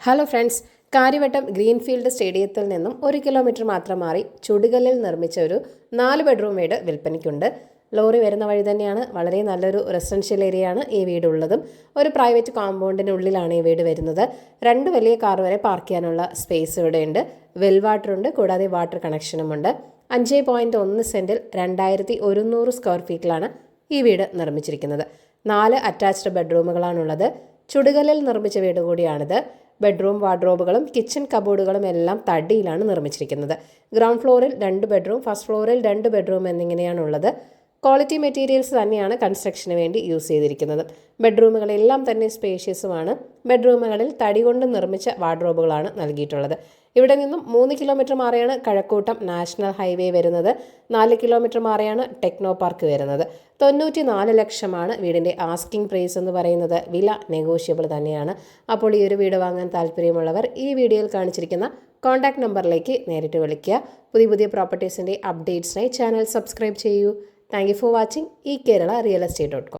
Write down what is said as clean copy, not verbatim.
Hello friends, Karyavattom greenfield സ്റ്റേഡിയത്തിൽ നിന്നും 1 kilometre മാത്രം മാറി ചുടുകല്ലിൽ നിർമ്മിച്ച ഒരു 4 ബെഡ്റൂം വീട് വിൽപ്പനയ്ക്കുണ്ട്. ലോറി വരുന്ന വഴി തന്നെയാണ്. വളരെ നല്ലൊരു റെസിഡൻഷ്യൽ ഏരിയയാണ് ഈ വീടുള്ളതും. ഒരു പ്രൈവറ്റ് കോമ്പൗണ്ടിനുള്ളിലാണ് ഈ വീട് വരുന്നത്. 2 വലിയ കാർ വരെ പാർക്ക് ചെയ്യാനുള്ള സ്പേസ് ഇവിടെയുണ്ട്. വെൽ വാട്ടർ ഉണ്ട്, കൂടാതെ വാട്ടർ കണക്ഷനുമുണ്ട്. 5.1 സെൻറ്റിൽ 2100 സ്ക്വയർ ഫീറ്റിലാണ് ഈ വീട് നിർമ്മിച്ചിരിക്കുന്നത്. 4 അറ്റാച്ച്ഡ് ബെഡ്റൂമുകളാണുള്ളത്. ചുടുകല്ലിൽ നിർമ്മിച്ച വീട് കൂടിയാണിത്. ബെഡ്റൂം വാർഡ്രോബുകളും കിച്ചൺ കബോർഡുകളും എല്ലാം തടിയിലാണ് നിർമ്മിച്ചിരിക്കുന്നത്. ഗ്രൗണ്ട് ഫ്ലോറിൽ 2 ബെഡ്റൂം, ഫസ്റ്റ് ഫ്ലോറിൽ 2 ബെഡ്റൂം എന്നിങ്ങനെയാണുള്ളത്. ക്വാളിറ്റി മെറ്റീരിയൽസ് തന്നെയാണ് കൺസ്ട്രക്ഷന് വേണ്ടി യൂസ് ചെയ്തിരിക്കുന്നത്. ബെഡ്റൂമുകളെല്ലാം തന്നെ സ്പേഷ്യസുമാണ്. ബെഡ്റൂമുകളിൽ തടി കൊണ്ട് നിർമ്മിച്ച വാർഡ്രോബുകളാണ് നൽകിയിട്ടുള്ളത്. ഇവിടെ നിന്നും 3 കിലോമീറ്റർ മാറിയാണ് കഴക്കൂട്ടം നാഷണൽ ഹൈവേ വരുന്നത്. 4 കിലോമീറ്റർ മാറിയാണ് ടെക്നോ പാർക്ക് വരുന്നത്. 94 ലക്ഷമാണ് വീടിൻ്റെ ആസ്കിംഗ് പ്രൈസ് എന്ന് പറയുന്നത്. വില നെഗോഷ്യബിൾ തന്നെയാണ്. അപ്പോൾ ഈ ഒരു വീട് വാങ്ങാൻ താല്പര്യമുള്ളവർ ഈ വീഡിയോയിൽ കാണിച്ചിരിക്കുന്ന കോൺടാക്ട് നമ്പറിലേക്ക് നേരിട്ട് വിളിക്കുക. പുതിയ പ്രോപ്പർട്ടീസിൻ്റെ അപ്ഡേറ്റ്സിനായി ചാനൽ സബ്സ്ക്രൈബ് ചെയ്യൂ. Thank you for watching. ഈ കേരള റിയൽ എസ്റ്റേറ്റ്.com